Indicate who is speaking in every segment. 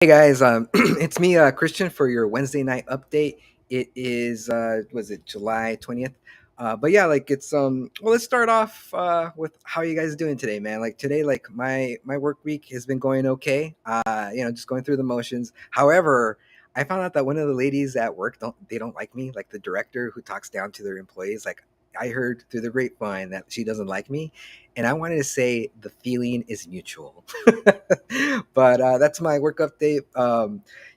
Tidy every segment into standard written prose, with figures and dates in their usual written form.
Speaker 1: Hey guys, it's me, Christian, for your Wednesday night update. It is, was it July 20th? But yeah, like well, let's start off with how you guys doing today, man. Like today, like my work week has been going okay. Just going through the motions. However, I found out that one of the ladies at work don't like me, like the director who talks down to their employees. Like I heard through the grapevine that she doesn't like me, and I wanted to say the feeling is mutual. But that's my work update.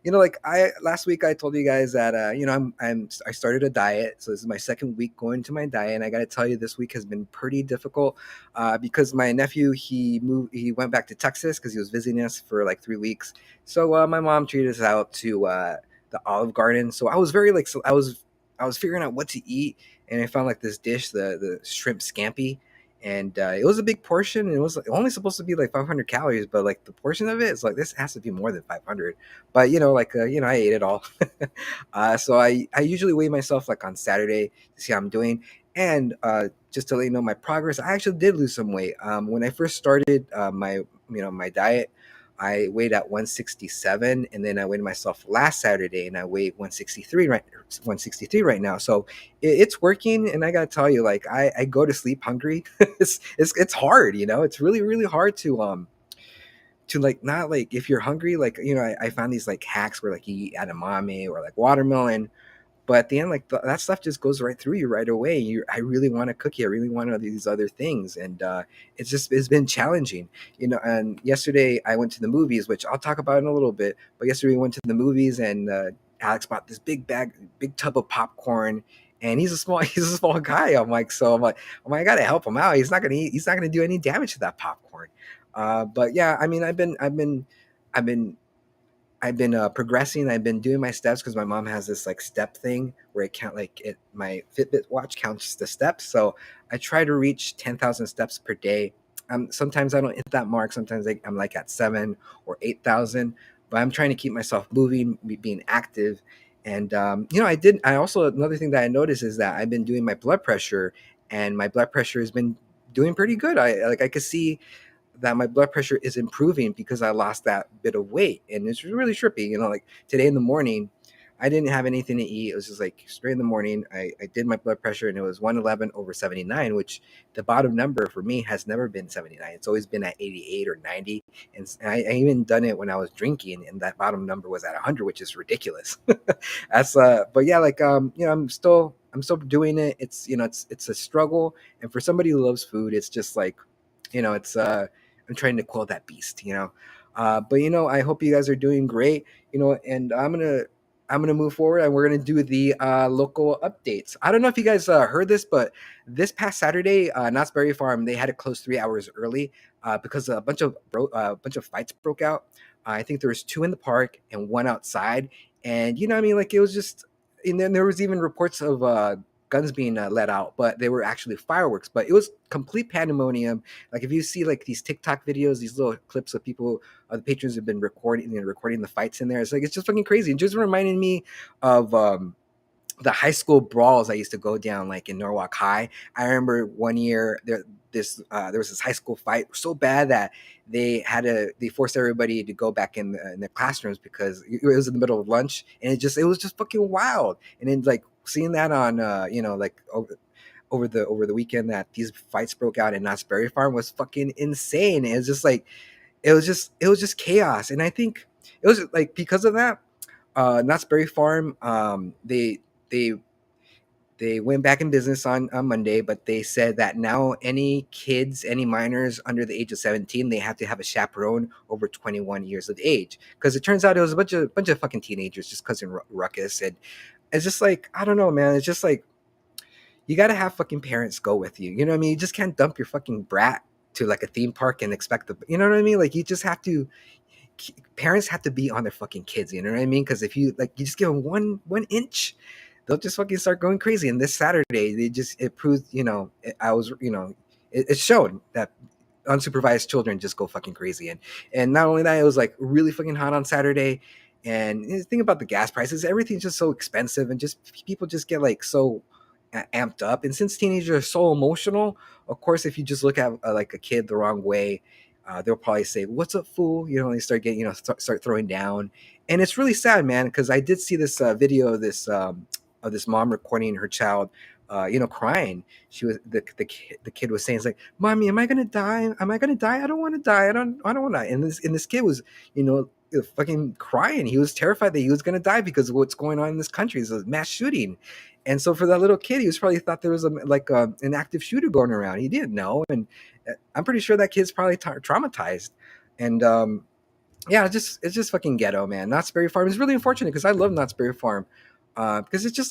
Speaker 1: Like I last week I told you guys that I started a diet, so this is my second week going to my diet, and I got to tell you this week has been pretty difficult because my nephew he went back to Texas because he was visiting us for like 3 weeks. So my mom treated us out to the Olive Garden. So I was very like I was figuring out what to eat, and I found like this dish, the shrimp scampi, and it was a big portion. And it was only supposed to be like 500 calories, but like the portion of it is like this has to be more than 500. But I ate it all. So I usually weigh myself like on Saturday to see how I'm doing. And just to let you know my progress, I actually did lose some weight. When I first started my diet, I weighed at 167, and then I weighed myself last Saturday, and I weighed 163 right now. So it's working, and I gotta tell you, like I go to sleep hungry. It's hard, it's really really hard to like not like if you're hungry, like I found these like hacks where like you eat edamame or like watermelon, but at the end, like that stuff just goes right through you right away. I really want a cookie. I really want these other things, and it's been challenging, And yesterday I went to the movies, which I'll talk about in a little bit. But yesterday we went to the movies, and Alex bought this big tub of popcorn, and he's a small guy. I'm like, I gotta help him out. He's not gonna do any damage to that popcorn. But yeah, I mean, I've been progressing. I've been doing my steps because my mom has this like step thing where it count like it my Fitbit watch counts the steps. So I try to reach 10,000 steps per day. Sometimes I don't hit that mark. Sometimes I'm like at 7 or 8,000. But I'm trying to keep myself moving, being active. And I also another thing that I noticed is that I've been doing my blood pressure, and my blood pressure has been doing pretty good. I could see that my blood pressure is improving because I lost that bit of weight. And it's really trippy. Like today in the morning, I didn't have anything to eat. It was just like straight in the morning. I did my blood pressure, and it was 111 over 79, which the bottom number for me has never been 79. It's always been at 88 or 90. And I even done it when I was drinking, and that bottom number was at 100, which is ridiculous. But yeah, like, I'm still doing it. It's a struggle. And for somebody who loves food, it's just like, it's, I'm trying to quell that beast, But I hope you guys are doing great, and I'm gonna move forward, and we're gonna do the local updates. I don't know if you guys heard this, but this past Saturday, Knott's Berry Farm, they had to close 3 hours early because a bunch of fights broke out. I think there was two in the park and one outside, and what I mean, like it was just. And then there was even reports of guns being let out, but they were actually fireworks. But it was complete pandemonium. Like if you see like these TikTok videos, these little clips of people, the patrons have been recording the fights in there. It's like it's just fucking crazy. It just reminded me of the high school brawls I used to go down like in Norwalk High. I remember one year there was this high school fight so bad that they forced everybody to go back in the classrooms because it was in the middle of lunch, and it was just fucking wild. And then like seeing that on like over the weekend that these fights broke out in Knott's Berry Farm was fucking insane. It was just like it was just chaos. And I think it was like because of that, Knott's Berry Farm, they they went back in business on Monday, but they said that now any kids, any minors under the age of 17, they have to have a chaperone over 21 years of age. Because it turns out it was a bunch of fucking teenagers just causing ruckus. And it's just like, I don't know, man. It's just like you got to have fucking parents go with you. You know what I mean? You just can't dump your fucking brat to like a theme park and expect you know what I mean? Like you just have to, parents have to be on their fucking kids. You know what I mean? Because if you like, you just give them one inch, they'll just fucking start going crazy. And this Saturday, it proved, it showed that unsupervised children just go fucking crazy. And not only that, it was like really fucking hot on Saturday. And the thing about the gas prices, everything's just so expensive, and just people just get like so amped up. And since teenagers are so emotional, of course, if you just look at like a kid the wrong way, they'll probably say, "What's up, fool?" They start getting, start throwing down, and it's really sad, man. Because I did see this video of this mom recording her child, crying. She was the kid was saying, "It's like, mommy, am I gonna die? Am I gonna die? I don't want to die. I don't want to." And this kid was, fucking crying. He was terrified that he was gonna die because of what's going on in this country. It's a mass shooting. And so for that little kid, he was probably thought there was an active shooter going around. He didn't know, and I'm pretty sure that kid's probably traumatized. And yeah, it's just fucking ghetto, man. Knott's Berry Farm is really unfortunate because I love Knott's Berry Farm, because it's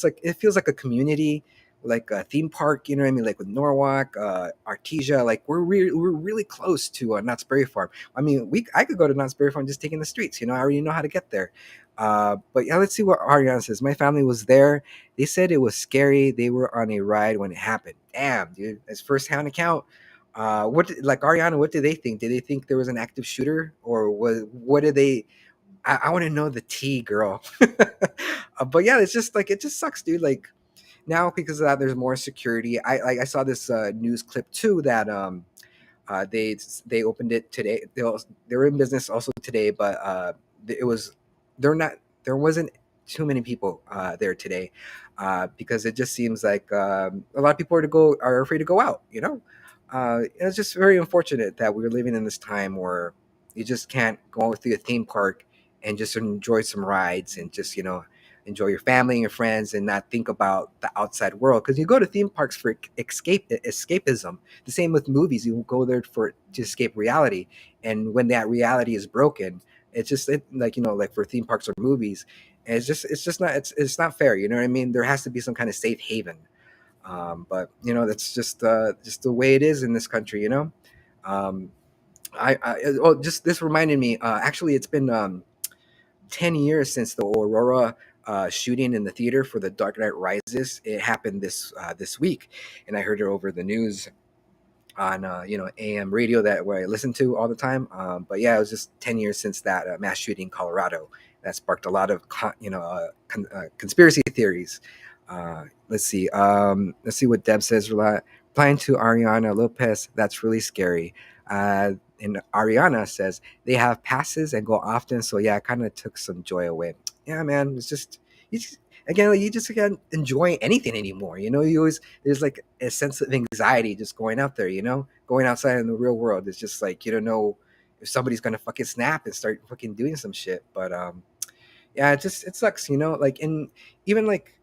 Speaker 1: like it feels like a community, like a theme park. You know what I mean? Like with Norwalk, Artesia, like we're really close to Knott's Berry Farm. I mean, I could go to Knott's Berry Farm just taking the streets. I already know how to get there. But yeah, let's see what Ariana says. My family was there. They said it was scary. They were on a ride when it happened. Damn, dude, that's first-hand account. Like Ariana, what did they think? Did they think there was an active shooter, or what did they? I want to know the tea, girl. But yeah, it's just like it just sucks, dude. Like now because of that, there's more security. I saw this news clip too that they opened it today. They were in business also today, but it was they're not there wasn't too many people there today, because it just seems like a lot of people are afraid to go out. It's just very unfortunate that we're living in this time where you just can't go through a theme park and just enjoy some rides and just enjoy your family and your friends and not think about the outside world, because you go to theme parks for escapism. The same with movies. You go there to escape reality, and when that reality is broken, like like for theme parks or movies, it's just not it's not fair. You know what I mean? There has to be some kind of safe haven. But that's just the way it is in this country. um, oh, just this reminded me. Actually, it's been 10 years since the Aurora shooting in the theater for The Dark Knight Rises. It happened this week, and I heard it over the news on AM radio that where I listen to all the time. But yeah, it was just 10 years since that mass shooting in Colorado that sparked a lot of conspiracy theories. Let's see what Deb says. Replying to Ariana Lopez, that's really scary. And Ariana says they have passes and go often, so yeah, it kind of took some joy away. Yeah, man, it's just you just, again, like, you just can't enjoy anything anymore. You always there's like a sense of anxiety just going out there. Going outside in the real world. It's just like you don't know if somebody's gonna fucking snap and start fucking doing some shit. But yeah, it sucks. Like in even like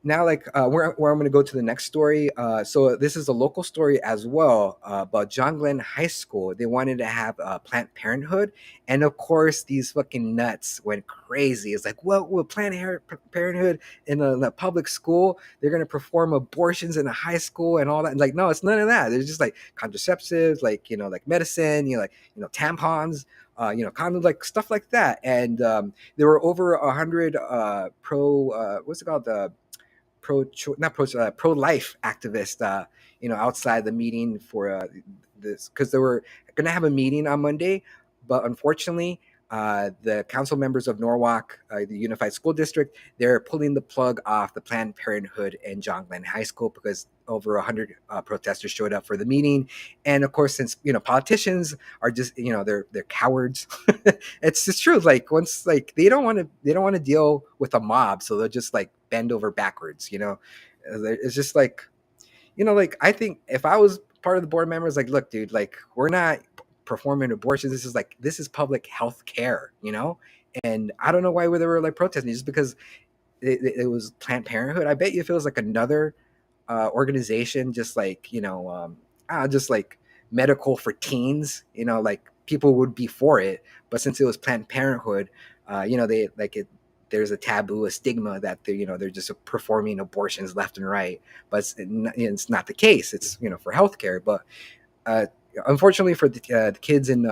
Speaker 1: now, like where I'm going to go to the next story. So this is a local story as well, about John Glenn High School. They wanted to have Planned Parenthood, and of course these fucking nuts went crazy. It's like, well, with Parenthood in a public school, they're going to perform abortions in a high school and all that. And like, no, it's none of that. There's just like contraceptives, like like medicine, tampons. Condoms, like stuff like that, and there were over 100 pro. What's it called? The not pro life activist, outside the meeting for this, because they were going to have a meeting on Monday, but unfortunately, the council members of Norwalk, the Unified School District, they're pulling the plug off the Planned Parenthood and John Glenn High School because over 100 protesters showed up for the meeting, and of course, since politicians are just they're cowards. It's just true. Like once like they don't want to deal with a mob, so they'll just like bend over backwards. It's just like like I think if I was part of the board members, like, look, dude, like we're not performing abortions. This is public health care, and I don't know why they were like protesting just because it was Planned Parenthood. I bet you if it was like another organization, just like just like medical for teens, like people would be for it. But since it was Planned Parenthood, they like it. There's a taboo, a stigma that they're just performing abortions left and right. But it's not the case. It's for healthcare. But uh, unfortunately for the kids in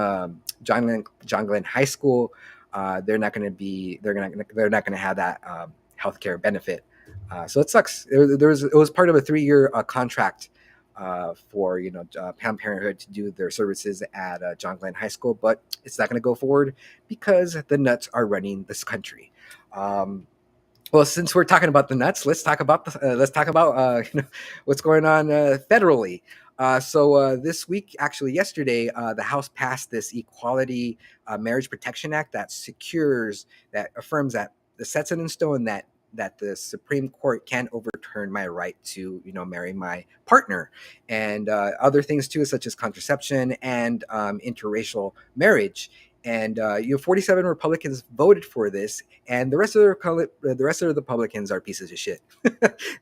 Speaker 1: John Glenn High School, they're not going to be they're not going to have that healthcare benefit. So it sucks. It was part of a 3-year contract for Planned Parenthood to do their services at John Glenn High School, but it's not going to go forward because the nuts are running this country. Um, well, since we're talking about the nuts, let's talk about what's going on federally. This week, actually yesterday, the House passed this Equality Marriage Protection Act that secures, that affirms that sets it in stone that the Supreme Court can't overturn my right to, marry my partner, and other things too, such as contraception and interracial marriage. And 47 Republicans voted for this, and the rest of the Republicans are pieces of shit.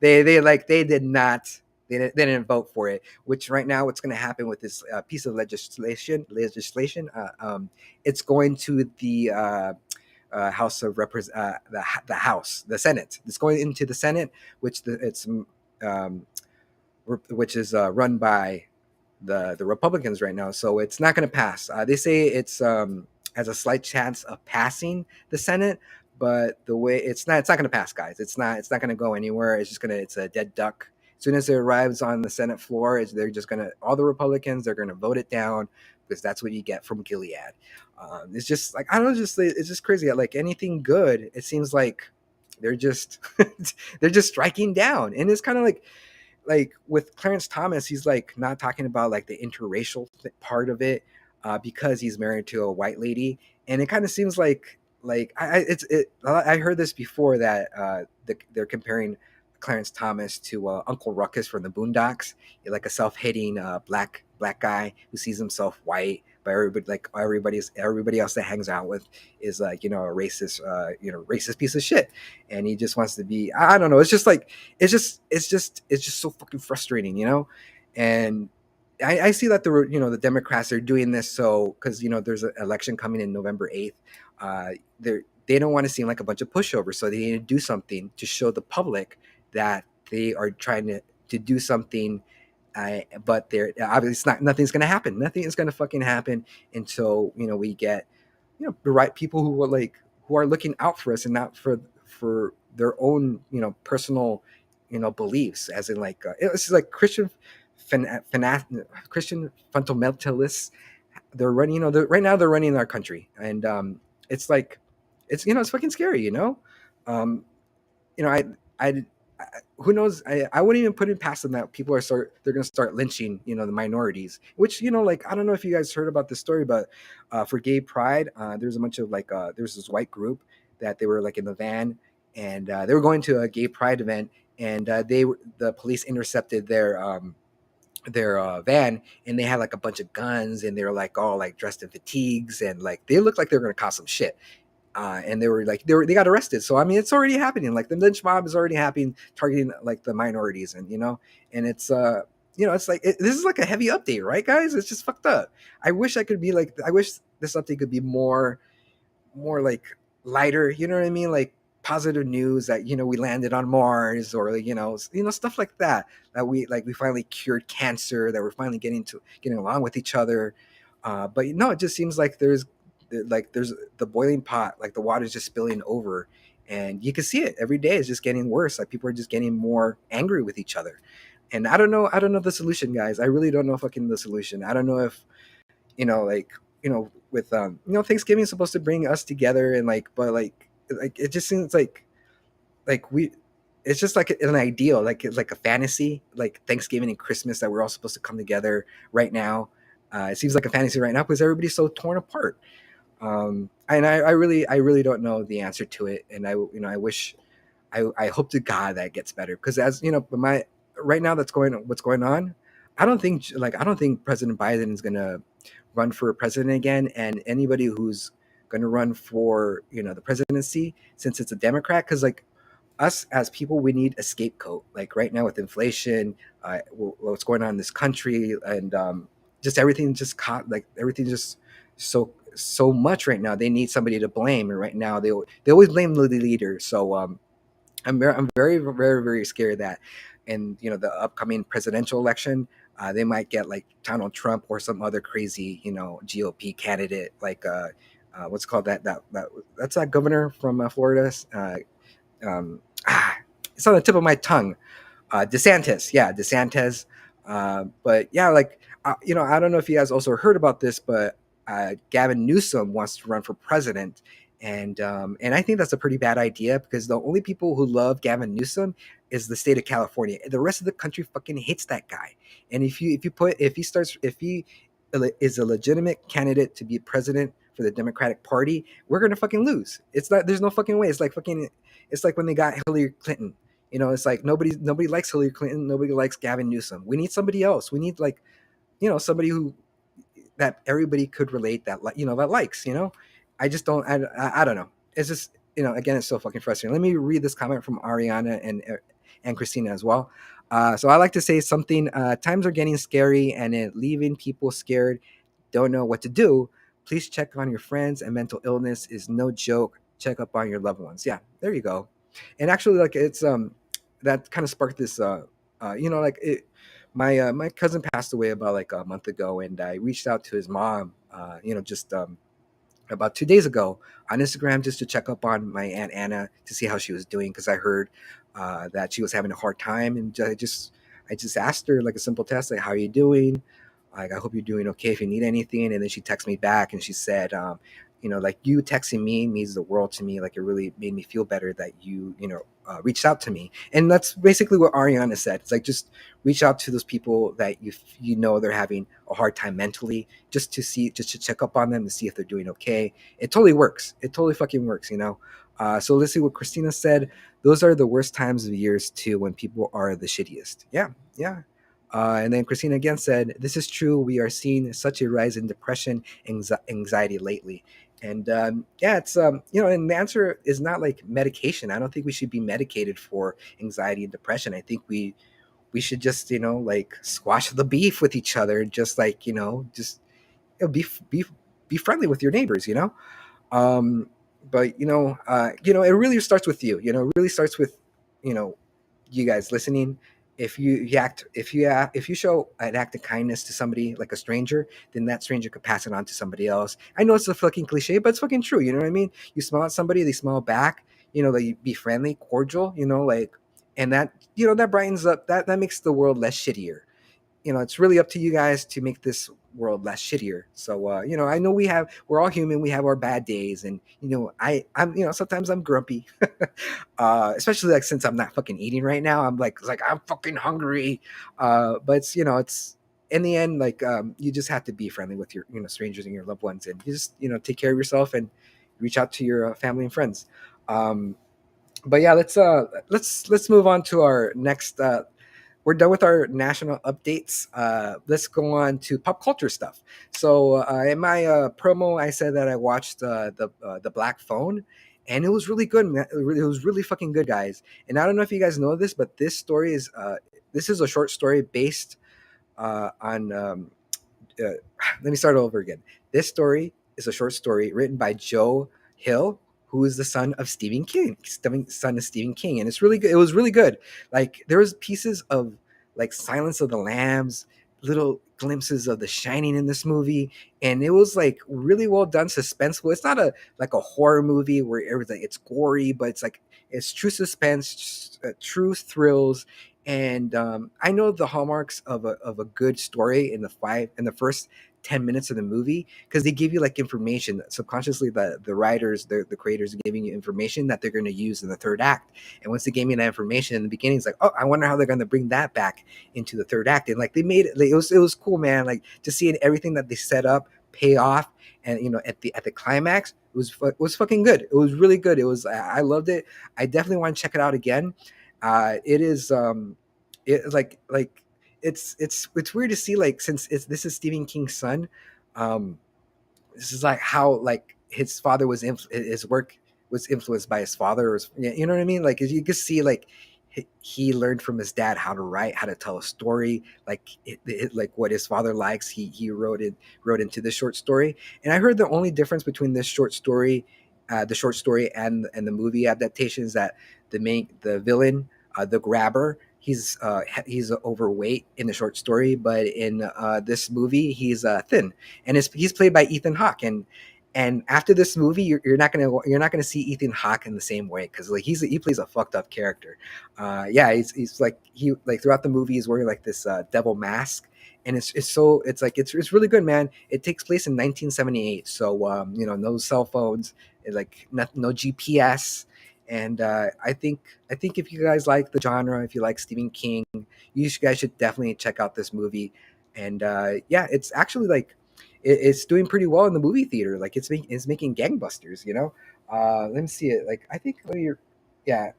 Speaker 1: They did not. They didn't vote for it. Which right now, what's going to happen with this piece of legislation, it's going to the House of the House, the Senate. It's going into the Senate, um, which is run by the Republicans right now. So it's not going to pass. They say it's has a slight chance of passing the Senate, but the way it's not going to pass, guys. It's not going to go anywhere. It's a dead duck. As soon as it arrives on the Senate floor, they're just going to, all the Republicans, they're going to vote it down, because that's what you get from Gilead. It's just like, I don't know, it's just crazy. Like anything good, it seems like they're just they're just striking down, and it's kind of like with Clarence Thomas, he's like not talking about like the interracial part of it, because he's married to a white lady, and it kind of seems like I heard this before, that they're comparing Clarence Thomas to Uncle Ruckus from the Boondocks, like a self-hating black guy who sees himself white, but everybody else that hangs out with is like, a racist piece of shit, and he just wants to be, I don't know, it's just like it's just so fucking frustrating, and I see that the Democrats are doing this, so because there's an election coming in November 8th. They don't want to seem like a bunch of pushovers, so they need to do something to show the public that they are trying to do something. But they're obviously, nothing's going to happen. Nothing is going to fucking happen until we get the right people who are looking out for us, and not for their own personal beliefs, as in like it's like Christian fundamentalists. They're running, right now they're running our country, and it's like it's fucking scary, um, I who knows? I wouldn't even put it past them that they're gonna start lynching, the minorities. Which, like, I don't know if you guys heard about this story, but for Gay Pride, there's a bunch of there's this white group that they were like in the van, and they were going to a Gay Pride event, and the police intercepted their van, and they had like a bunch of guns, and they were like all like dressed in fatigues, and like they looked like they were gonna cause some shit. And they got arrested. So I mean, it's already happening. Like the lynch mob is already happening, targeting like the minorities, and and it's like this is like a heavy update, right, guys? It's just fucked up. I wish this update could be more like lighter, you know what I mean? Like positive news that we landed on Mars, or like, stuff like that. That we finally cured cancer. That we're finally getting along with each other. But no, it just seems like there's the boiling pot, like the water's just spilling over, and you can see it every day. It's just getting worse. Like people are just getting more angry with each other, and I don't know the solution, guys. I really don't know fucking the solution. I don't know if like with Thanksgiving is supposed to bring us together, and but like it just seems like we it's just like an ideal, like a fantasy, like Thanksgiving and Christmas, that we're all supposed to come together right now. It seems like a fantasy right now because everybody's so torn apart. And I really don't know the answer to it, and I wish, I hope to God that it gets better, because as but my right now, what's going on. I don't think President Biden is gonna run for president again, and anybody who's gonna run for the presidency, since it's a Democrat, because like us as people, we need a scapegoat. Like right now with inflation, what's going on in this country, and just everything just caught, like everything just so much right now. They need somebody to blame, and right now they always blame the leader. So I'm very, very, very scared that in the upcoming presidential election, they might get like Donald Trump or some other crazy GOP candidate, like what's called that's that governor from Florida. Um, ah, it's on the tip of my tongue. DeSantis, yeah, DeSantis. But yeah, like I don't know if you guys also heard about this, but Gavin Newsom wants to run for president, and I think that's a pretty bad idea, because the only people who love Gavin Newsom is the state of California. The rest of the country fucking hates that guy. And if he is a legitimate candidate to be president for the Democratic Party, we're gonna fucking lose. It's not. There's no fucking way. It's like fucking. It's like when they got Hillary Clinton. It's like nobody likes Hillary Clinton. Nobody likes Gavin Newsom. We need somebody else. We need like somebody who that everybody could relate that that likes. I just don't. I don't know. It's just again, it's so fucking frustrating. Let me read this comment from Ariana and Christina as well. So I like to say something. Times are getting scary, and leaving people scared, don't know what to do. Please check on your friends. And mental illness is no joke. Check up on your loved ones. Yeah, there you go. And actually, like it's that kind of sparked this. Like my cousin passed away about like a month ago, and I reached out to his mom. Just about 2 days ago on Instagram just to check up on my aunt Anna to see how she was doing because I heard that she was having a hard time, and I just asked her like a simple test like, "How are you doing? Like, I hope you're doing okay. If you need anything." And then she texted me back and she said, like you texting me means the world to me. Like it really made me feel better that you reached out to me. And that's basically what Ariana said. It's like just reach out to those people that you know they're having a hard time mentally, just to check up on them to see if they're doing okay. It totally works. It totally fucking works. So let's see what Christina said. Those are the worst times of years too, when people are the shittiest. Yeah, yeah. And then Christina again said, "This is true. We are seeing such a rise in depression, anxiety lately." And yeah, it's and the answer is not like medication. I don't think we should be medicated for anxiety and depression. I think we should just like squash the beef with each other, just like just be be friendly with your neighbors. Um, but it really starts with you. It really starts with you know you guys listening. If you show an act of kindness to somebody like a stranger, then that stranger could pass it on to somebody else. I know it's a fucking cliche, but it's fucking true. You know what I mean? You smile at somebody, they smile back. Like be friendly, cordial. Like, and that brightens up. That makes the world less shittier. It's really up to you guys to make this world less shittier. So, I know we're all human. We have our bad days, and I'm sometimes I'm grumpy, especially like since I'm not fucking eating right now. I'm like, I'm fucking hungry. But it's in the end, like, you just have to be friendly with your strangers and your loved ones, and you just take care of yourself and reach out to your family and friends. But yeah, let's move on to our next we're done with our national updates. Let's go on to pop culture stuff. So in my promo, I said that I watched the Black Phone, and it was really good. Man. It was really fucking good, guys. And I don't know if you guys know this, but this is a short story based on uh, let me start over again. This story is a short story written by Joe Hill, who is the son of Stephen King, and it's really good. It was really good. Like there was pieces of like Silence of the Lambs, little glimpses of The Shining in this movie, and it was like really well done, suspenseful. It's not a like a horror movie where everything it's gory, but it's true suspense, true thrills, and I know the hallmarks of a good story in the first 10 minutes of the movie because they give you like information subconsciously. The writers, the creators are giving you information that they're going to use in the third act. And once they gave me that information in the beginning, it's like, oh, I wonder how they're going to bring that back into the third act. And like they made it, like, it was cool, man. Like just seeing everything that they set up pay off, and at the climax, it was fucking good. It was really good. I loved it. I definitely want to check it out again. It is it's weird to see, like, since this is Stephen King's son. um this is like how like his father his work was influenced by his father, or you know what I mean, like you can see like he learned from his dad how to write, how to tell a story, like like what his father likes, he wrote into this short story. And I heard the only difference between this short story and the movie adaptation is that the villain, the grabber, he's overweight in the short story, but in this movie he's thin, and he's played by Ethan Hawke. And after this movie, you're not gonna see Ethan Hawke in the same way, because like he plays a fucked up character. Yeah, he's like he like throughout the movie he's wearing like this devil mask, and it's really good, man. It takes place in 1978, so no cell phones, no GPS, And I think if you guys like the genre, if you like Stephen King, guys should definitely check out this movie. And yeah, it's actually like it's doing pretty well in the movie theater. Like it's making gangbusters. Let me see it. Like I think yeah,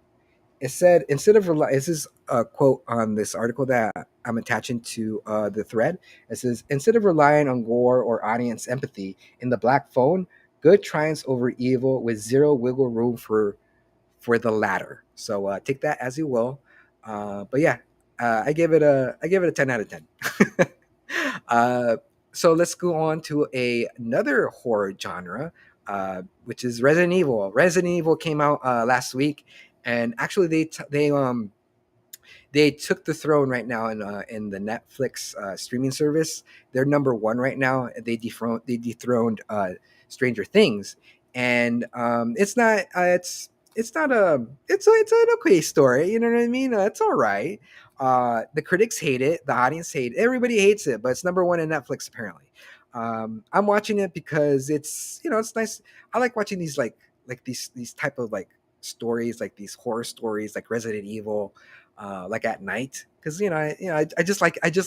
Speaker 1: it said instead of this is a quote on this article that I'm attaching to the thread. It says instead of relying on gore or audience empathy in the Black Phone, good triumphs over evil with zero wiggle room for the latter. So take that as you will. But yeah, I give it a 10 out of 10. uh, so let's go on to another horror genre, which is Resident Evil. Resident Evil came out last week, and actually they took the throne right now in the Netflix streaming service. They're number one right now. They dethroned Stranger Things, and it's not a it's an okay story. You know what I mean? It's all right. The critics hate it. The audience hate it. Everybody hates it, but it's number one in Netflix apparently. I'm watching it because it's nice. I like watching these type of like stories, like these horror stories, like Resident Evil, like at night, because I just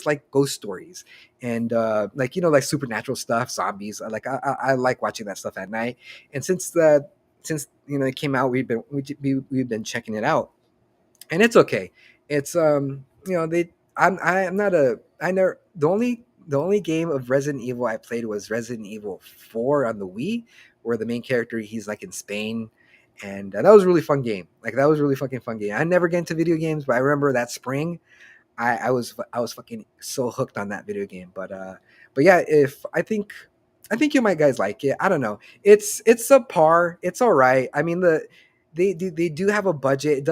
Speaker 1: like ghost stories, and like supernatural stuff, zombies. I like watching that stuff at night. And since it came out, we've been checking it out, and it's okay. It's they I'm not a I never the only game of Resident Evil I played was Resident Evil 4 on the Wii, where the main character, he's like in Spain, and that was a really fun game. Like that was a really fucking fun game. I never get into video games, but I remember that spring I was fucking so hooked on that video game. But yeah, if I think you might guys like it. I don't know. It's subpar. It's all right. I mean they do have a budget.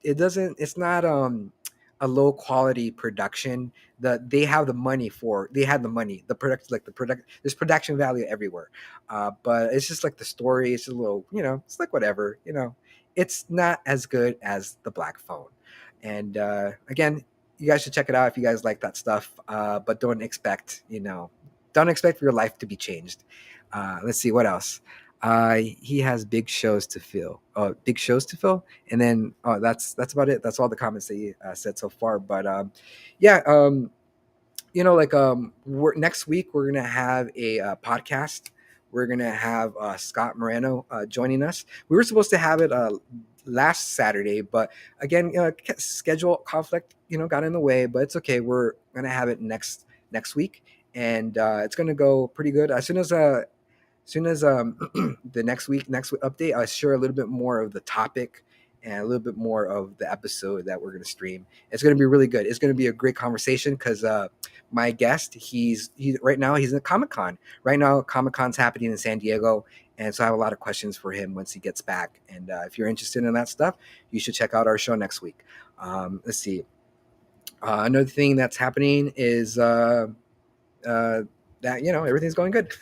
Speaker 1: It's not a low quality production. They had the money. There's production value everywhere. But it's just like the story, it's a little, it's like whatever. It's not as good as the Black Phone. And again, you guys should check it out if you guys like that stuff. But don't expect your life to be changed. Let's see what else. He has big shows to fill. Oh, big shows to fill, and then that's about it. That's all the comments that you said so far. But yeah, next week we're gonna have a podcast. We're gonna have Scott Moreno joining us. We were supposed to have it last Saturday, but again, schedule conflict, got in the way. But it's okay. We're gonna have it next week, and it's gonna go pretty good. As soon as the next week update, I'll share a little bit more of the topic and a little bit more of the episode that we're going to stream. It's going to be really good. It's going to be a great conversation because my guest, he right now he's in Comic Con. Right now, Comic Con's happening in San Diego, and so I have a lot of questions for him once he gets back. And if you're interested in that stuff, you should check out our show next week. Let's see. Another thing that's happening is uh, that everything's going good.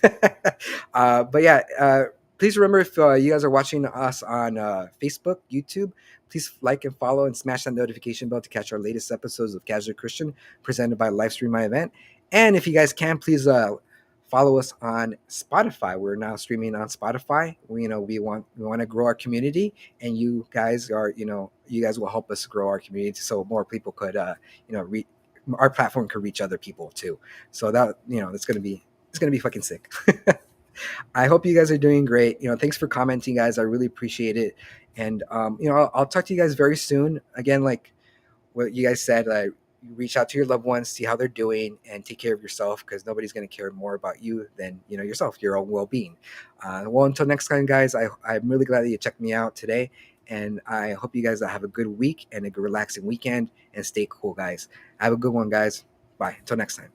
Speaker 1: But yeah, please remember, if you guys are watching us on Facebook, YouTube, please like and follow and smash that notification bell to catch our latest episodes of Casual Christian presented by Livestream My Event. And if you guys can, please follow us on Spotify. We're now streaming on Spotify. We want to grow our community, and you guys will help us grow our community so more people could our platform could reach other people too. So it's gonna be fucking sick. I hope you guys are doing great. Thanks for commenting, guys. I really appreciate it. And I'll talk to you guys very soon. Again, like what you guys said, reach out to your loved ones, see how they're doing, and take care of yourself, because nobody's gonna care more about you than yourself, your own well-being. Well, until next time, guys. I'm really glad that you checked me out today, and I hope you guys have a good week and a good relaxing weekend, and stay cool, guys. Have a good one, guys. Bye. Until next time.